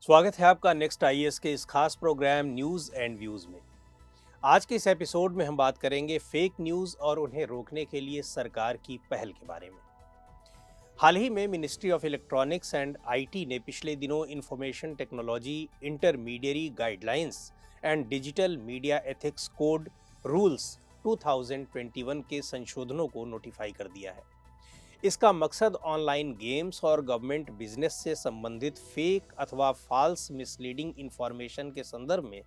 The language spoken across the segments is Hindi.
स्वागत है आपका नेक्स्ट आईएएस के इस खास प्रोग्राम न्यूज़ एंड व्यूज़ में। आज के इस एपिसोड में हम बात करेंगे फेक न्यूज़ और उन्हें रोकने के लिए सरकार की पहल के बारे में। हाल ही में ministry of electronics and IT ने पिछले दिनों information technology intermediary guidelines and digital media ethics code rules 2021 के संशोधनों को नोटिफाई कर दिया है। इसका मकसद ऑनलाइन गेम्स और गवर्नमेंट बिजनेस से संबंधित फेक अथवा फॉल्स मिसलीडिंग इंफॉर्मेशन के संदर्भ में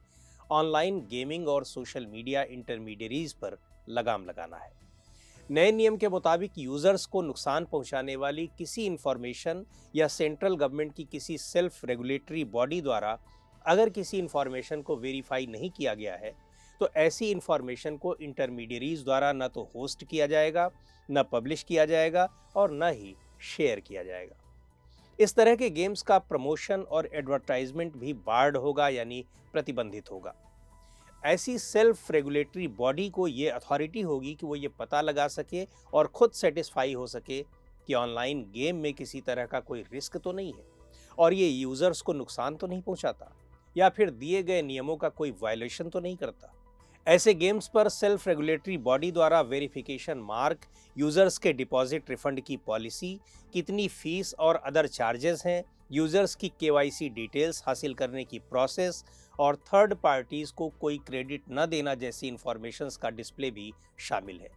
ऑनलाइन गेमिंग और सोशल मीडिया इंटरमीडियरीज पर लगाम लगाना है। नए नियम के मुताबिक यूजर्स को नुकसान पहुंचाने वाली किसी इंफॉर्मेशन या सेंट्रल गवर्नमेंट की किसी सेल्फ रेगुलेटरी बॉडी द्वारा अगर किसी इंफॉर्मेशन को वेरीफाई नहीं किया गया है तो ऐसी इंफॉर्मेशन को इंटरमीडियरीज द्वारा न तो होस्ट किया जाएगा, न पब्लिश किया जाएगा और न ही शेयर किया जाएगा। इस तरह के गेम्स का प्रमोशन और एडवर्टाइजमेंट भी बार्ड होगा, यानी प्रतिबंधित होगा। ऐसी सेल्फ रेगुलेटरी बॉडी को ये अथॉरिटी होगी कि वो ये पता लगा सके और खुद सेटिस्फाई हो सके कि ऑनलाइन गेम में किसी तरह का कोई रिस्क तो नहीं है और ये यूजर्स को नुकसान तो नहीं पहुंचाता या फिर दिए गए नियमों का कोई वायलेशन तो नहीं करता। ऐसे गेम्स पर सेल्फ रेगुलेटरी बॉडी द्वारा वेरिफिकेशन मार्क, यूजर्स के डिपॉजिट रिफंड की पॉलिसी, कितनी फीस और अदर चार्जेस हैं, यूजर्स की केवाईसी डिटेल्स हासिल करने की प्रोसेस और थर्ड पार्टीज को कोई क्रेडिट न देना जैसी इंफॉर्मेशंस का डिस्प्ले भी शामिल है।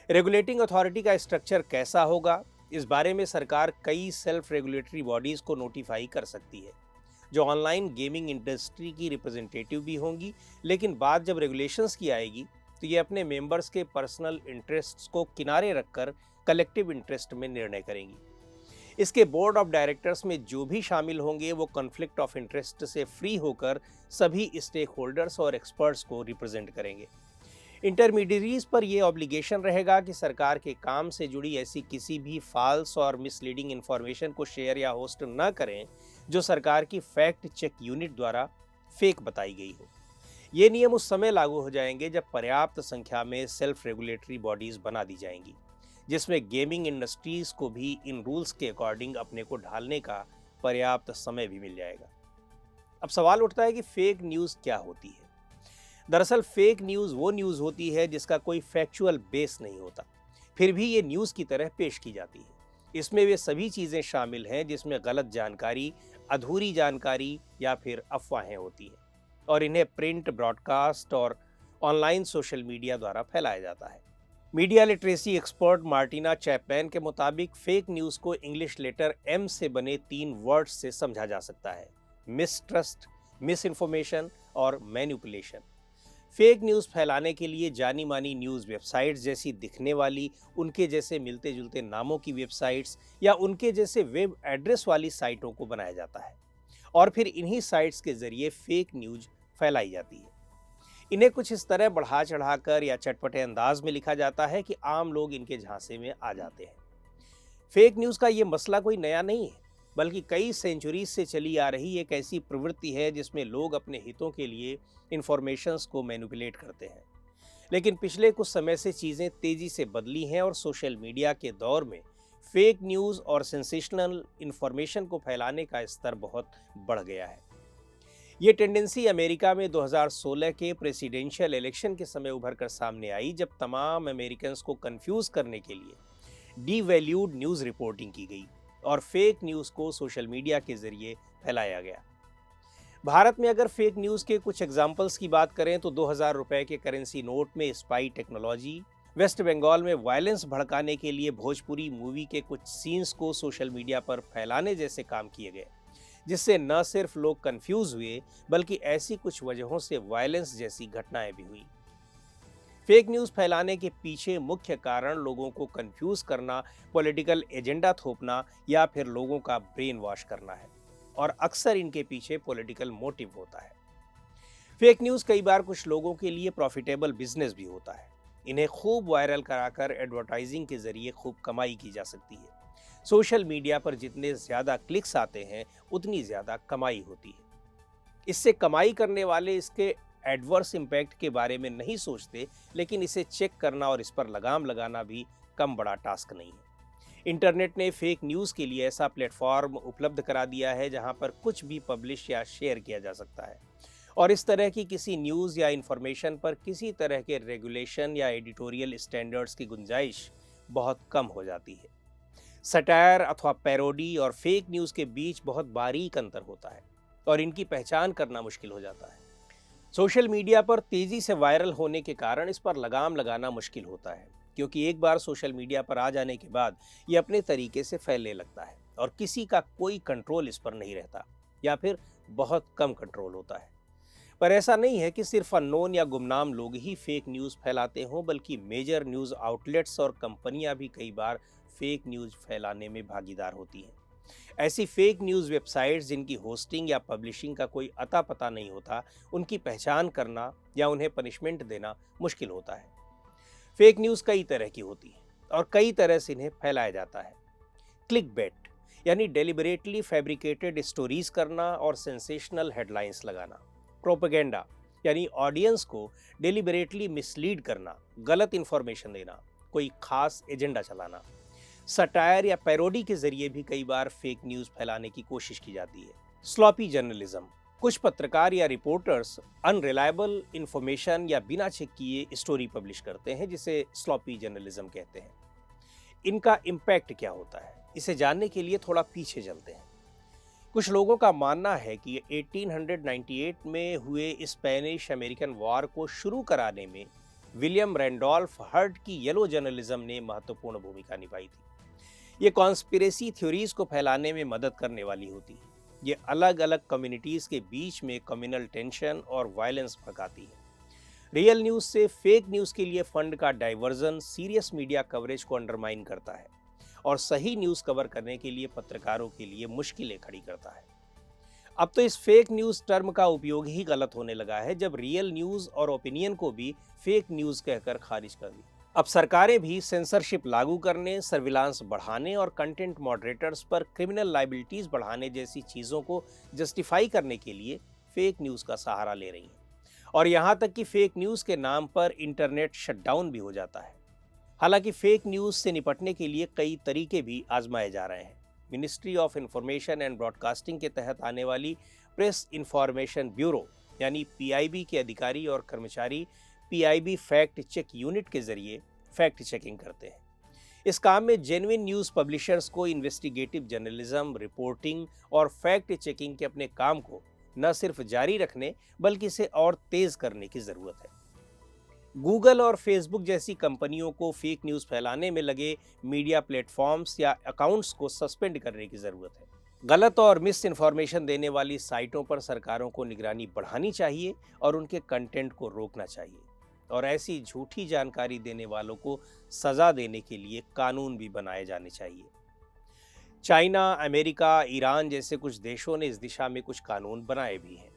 रेगुलेटिंग अथॉरिटी का स्ट्रक्चर कैसा होगा, इस बारे में सरकार कई सेल्फ रेगुलेटरी बॉडीज को नोटिफाई कर सकती है जो ऑनलाइन गेमिंग इंडस्ट्री की रिप्रेजेंटेटिव भी होंगी, लेकिन बात जब रेगुलेशंस की आएगी तो ये अपने मेंबर्स के पर्सनल इंटरेस्ट्स को किनारे रखकर कलेक्टिव इंटरेस्ट में निर्णय करेंगी। इसके बोर्ड ऑफ डायरेक्टर्स में जो भी शामिल होंगे वो कॉन्फ्लिक्ट ऑफ इंटरेस्ट से फ्री होकर सभी स्टेक होल्डर्स और एक्सपर्ट्स को रिप्रेजेंट करेंगे। इंटरमीडियरीज पर यह ऑब्लिगेशन रहेगा कि सरकार के काम से जुड़ी ऐसी किसी भी फॉल्स और मिसलीडिंग इंफॉर्मेशन को शेयर या होस्ट न करें जो सरकार की फैक्ट चेक यूनिट द्वारा फेक बताई गई हो। ये नियम उस समय लागू हो जाएंगे जब पर्याप्त संख्या में सेल्फ रेगुलेटरी बॉडीज बना दी जाएंगी, जिसमें गेमिंग इंडस्ट्रीज को भी इन रूल्स के अकॉर्डिंग अपने को ढालने का पर्याप्त समय भी मिल जाएगा। अब सवाल उठता है कि फेक न्यूज़ क्या होती है। दरअसल फेक न्यूज़ वो न्यूज़ होती है जिसका कोई फैक्चुअल बेस नहीं होता, फिर भी ये न्यूज़ की तरह पेश की जाती है। इसमें वे सभी चीज़ें शामिल हैं जिसमें गलत जानकारी, अधूरी जानकारी या फिर अफवाहें होती हैं और इन्हें प्रिंट, ब्रॉडकास्ट और ऑनलाइन सोशल मीडिया द्वारा फैलाया जाता है। Media literacy expert Martina Chapman के मुताबिक फेक न्यूज़ को इंग्लिश लेटर एम से बने 3 वर्ड्स से समझा जा सकता है: मिसट्रस्ट, मिस इन्फॉर्मेशन और मैनिपुलेशन। फेक न्यूज़ फैलाने के लिए जानी मानी न्यूज़ वेबसाइट्स जैसी दिखने वाली, उनके जैसे मिलते जुलते नामों की वेबसाइट्स या उनके जैसे वेब एड्रेस वाली साइटों को बनाया जाता है और फिर इन्हीं साइट्स के जरिए फेक न्यूज़ फैलाई जाती है। इन्हें कुछ इस तरह बढ़ा चढ़ाकर या चटपटे अंदाज में लिखा जाता है कि आम लोग इनके झांसे में आ जाते हैं। फेक न्यूज़ का ये मसला कोई नया नहीं है, बल्कि कई सेंचुरीज से चली आ रही एक ऐसी प्रवृत्ति है जिसमें लोग अपने हितों के लिए इंफॉर्मेशंस को मैनिपुलेट करते हैं। लेकिन पिछले कुछ समय से चीज़ें तेज़ी से बदली हैं और सोशल मीडिया के दौर में फेक न्यूज़ और सेंसेशनल इंफॉर्मेशन को फैलाने का स्तर बहुत बढ़ गया है। ये टेंडेंसी अमेरिका में 2016 के प्रेसिडेंशियल इलेक्शन के समय उभर कर सामने आई, जब तमाम अमेरिकन्स को कंफ्यूज करने के लिए डीवैल्यूड न्यूज़ रिपोर्टिंग की गई और फेक न्यूज़ को सोशल मीडिया के जरिए फैलाया गया। भारत में अगर फेक न्यूज़ के कुछ एग्जाम्पल्स की बात करें तो 2000 रुपए के करेंसी नोट में स्पाई टेक्नोलॉजी, वेस्ट बंगाल में वायलेंस भड़काने के लिए भोजपुरी मूवी के कुछ सीन्स को सोशल मीडिया पर फैलाने जैसे काम किए गए, जिससे न सिर्फ लोग कंफ्यूज हुए बल्कि ऐसी कुछ वजहों से वायलेंस जैसी घटनाएं भी हुई। फेक न्यूज़ फैलाने के पीछे मुख्य कारण लोगों को कंफ्यूज करना, पॉलिटिकल एजेंडा थोपना या फिर लोगों का ब्रेन वॉश करना है और अक्सर इनके पीछे पॉलिटिकल मोटिव होता है। फेक न्यूज़ कई बार कुछ लोगों के लिए प्रॉफिटेबल बिजनेस भी होता है। इन्हें खूब वायरल कराकर एडवर्टाइजिंग के जरिए खूब कमाई की जा सकती है। सोशल मीडिया पर जितने ज़्यादा क्लिक्स आते हैं उतनी ज़्यादा कमाई होती है। इससे कमाई करने वाले इसके एडवर्स इम्पैक्ट के बारे में नहीं सोचते, लेकिन इसे चेक करना और इस पर लगाम लगाना भी कम बड़ा टास्क नहीं है। इंटरनेट ने फेक न्यूज़ के लिए ऐसा प्लेटफॉर्म उपलब्ध करा दिया है जहां पर कुछ भी पब्लिश या शेयर किया जा सकता है और इस तरह की किसी न्यूज़ या इन्फॉर्मेशन पर किसी तरह के रेगुलेशन या एडिटोरियल स्टैंडर्ड्स की गुंजाइश बहुत कम हो जाती है। सटायर अथवा पैरोडी और फेक न्यूज़ के बीच बहुत बारीक अंतर होता है और इनकी पहचान करना मुश्किल हो जाता है। सोशल मीडिया पर तेज़ी से वायरल होने के कारण इस पर लगाम लगाना मुश्किल होता है, क्योंकि एक बार सोशल मीडिया पर आ जाने के बाद ये अपने तरीके से फैलने लगता है और किसी का कोई कंट्रोल इस पर नहीं रहता या फिर बहुत कम कंट्रोल होता है। पर ऐसा नहीं है कि सिर्फ अननोन या गुमनाम लोग ही फेक न्यूज़ फैलाते हों, बल्कि मेजर न्यूज़ आउटलेट्स और कंपनियां भी कई बार फेक न्यूज़ फैलाने में भागीदार होती हैं। ऐसी फेक न्यूज़ वेबसाइट्स जिनकी होस्टिंग या पब्लिशिंग का कोई अता पता नहीं होता, उनकी पहचान करना या उन्हें पनिशमेंट देना मुश्किल होता है। फेक न्यूज़ कई तरह की होती है और कई तरह से इन्हें फैलाया जाता है। क्लिकबेट यानी डेलिबरेटली फैब्रिकेटेड स्टोरीज करना और सेंसेशनल हेडलाइंस लगाना। प्रोपेगेंडा यानी ऑडियंस को डेलिबरेटली मिसलीड करना, गलत इंफॉर्मेशन देना, कोई खास एजेंडा चलाना। सटायर या पैरोडी के जरिए भी कई बार फेक न्यूज़ फैलाने की कोशिश की जाती है। स्लॉपी जर्नलिज्म, कुछ पत्रकार या रिपोर्टर्स अनरिलायबल इंफॉर्मेशन या बिना चेक किए स्टोरी पब्लिश करते हैं, जिसे स्लॉपी जर्नलिज्म कहते हैं। इनका इम्पैक्ट क्या होता है, इसे जानने के लिए थोड़ा पीछे चलते हैं। कुछ लोगों का मानना है कि 1898 में हुए स्पेनिश अमेरिकन वॉर को शुरू कराने में विलियम रैंडोल्फ हर्ट की येलो जर्नलिज्म ने महत्वपूर्ण भूमिका निभाई थी। ये कॉन्स्पिरेसी थ्योरीज को फैलाने में मदद करने वाली होती है। ये अलग अलग कम्युनिटीज़ के बीच में कम्युनल टेंशन और वायलेंस भड़काती है। रियल न्यूज़ से फेक न्यूज़ के लिए फंड का डाइवर्जन सीरियस मीडिया कवरेज को अंडरमाइन करता है और सही न्यूज़ कवर करने के लिए पत्रकारों के लिए मुश्किलें खड़ी करता है। अब तो इस फेक न्यूज़ टर्म का उपयोग ही गलत होने लगा है, जब रियल न्यूज़ और ओपिनियन को भी फेक न्यूज़ कहकर खारिज कर दिया। अब सरकारें भी सेंसरशिप लागू करने, सर्विलांस बढ़ाने और कंटेंट मॉडरेटर्स पर क्रिमिनल लाइबिलिटीज बढ़ाने जैसी चीज़ों को जस्टिफाई करने के लिए फेक न्यूज़ का सहारा ले रही हैं। और यहाँ तक कि फेक न्यूज़ के नाम पर इंटरनेट शटडाउन भी हो जाता है। हालांकि फेक न्यूज़ से निपटने के लिए कई तरीके भी आजमाए जा रहे हैं। Ministry of information and broadcasting के तहत आने वाली प्रेस इंफॉर्मेशन ब्यूरो यानी पीआईबी के अधिकारी और कर्मचारी पीआईबी फैक्ट चेक यूनिट के जरिए फैक्ट चेकिंग करते हैं। इस काम में जेन्युइन न्यूज़ पब्लिशर्स को इन्वेस्टिगेटिव जर्नलिज्म, रिपोर्टिंग और फैक्ट चेकिंग के अपने काम को न सिर्फ जारी रखने बल्कि इसे और तेज करने की ज़रूरत है। गूगल और फेसबुक जैसी कंपनियों को फेक न्यूज़ फैलाने में लगे मीडिया प्लेटफॉर्म्स या अकाउंट्स को सस्पेंड करने की ज़रूरत है। गलत और मिस इन्फॉर्मेशन देने वाली साइटों पर सरकारों को निगरानी बढ़ानी चाहिए और उनके कंटेंट को रोकना चाहिए और ऐसी झूठी जानकारी देने वालों को सज़ा देने के लिए कानून भी बनाए जाने चाहिए। चाइना, अमेरिका, ईरान जैसे कुछ देशों ने इस दिशा में कुछ कानून बनाए भी हैं।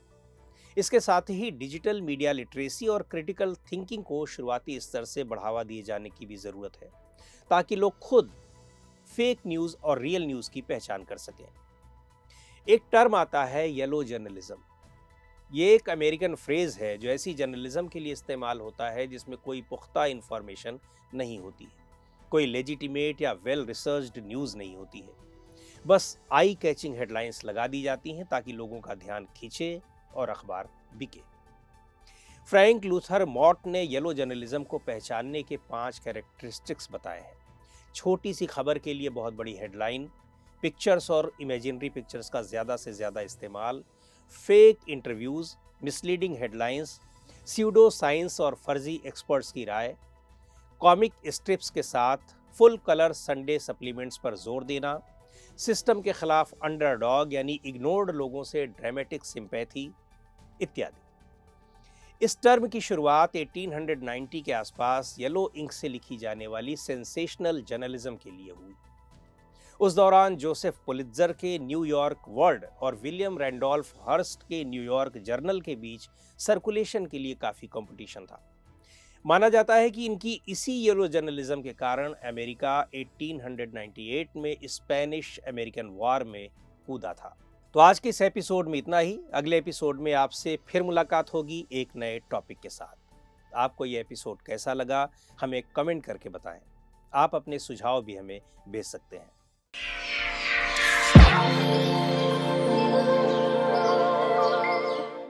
इसके साथ ही डिजिटल मीडिया लिटरेसी और क्रिटिकल थिंकिंग को शुरुआती स्तर से बढ़ावा दिए जाने की भी ज़रूरत है, ताकि लोग खुद फेक न्यूज़ और रियल न्यूज़ की पहचान कर सकें। एक टर्म आता है येलो जर्नलिज्म। ये एक अमेरिकन फ्रेज़ है जो ऐसी जर्नलिज्म के लिए इस्तेमाल होता है जिसमें कोई पुख्ता इन्फॉर्मेशन नहीं होती है, कोई लेजिटिमेट या वेल रिसर्च्ड न्यूज़ नहीं होती है। बस आई कैचिंग हेडलाइंस लगा दी जाती हैं ताकि लोगों का ध्यान खींचे और अखबार बिके। फ्रैंक लूथर मॉट ने येलो जर्नलिज्म को पहचानने के 5 कैरेक्टरिस्टिक्स बताए हैं। छोटी सी खबर के लिए बहुत बड़ी हेडलाइन, पिक्चर्स और इमेजिनरी पिक्चर्स का ज़्यादा से ज़्यादा इस्तेमाल, fake interviews, misleading headlines, pseudo science और फर्जी एक्सपर्ट्स की राय, कॉमिक स्ट्रिप्स के साथ फुल कलर संडे सप्लीमेंट्स पर जोर देना, सिस्टम के खिलाफ अंडरडॉग यानी इग्नोर्ड लोगों से ड्रामेटिक सिंपैथी इत्यादि। इस टर्म की शुरुआत 1890 के आसपास येलो इंक से लिखी जाने वाली सेंसेशनल जर्नलिज्म के लिए हुई। उस दौरान जोसेफ पुलित्जर के न्यूयॉर्क वर्ल्ड और विलियम रैंडोल्फ हर्स्ट के न्यूयॉर्क जर्नल के बीच सर्कुलेशन के लिए काफ़ी कंपटीशन था। माना जाता है कि इनकी इसी येलो जर्नलिज्म के कारण अमेरिका 1898 में स्पेनिश अमेरिकन वॉर में कूदा था। तो आज के इस एपिसोड में इतना ही। अगले एपिसोड में आपसे फिर मुलाकात होगी एक नए टॉपिक के साथ। आपको ये एपिसोड कैसा लगा हमें कमेंट करके बताएं। आप अपने सुझाव भी हमें भेज सकते हैं।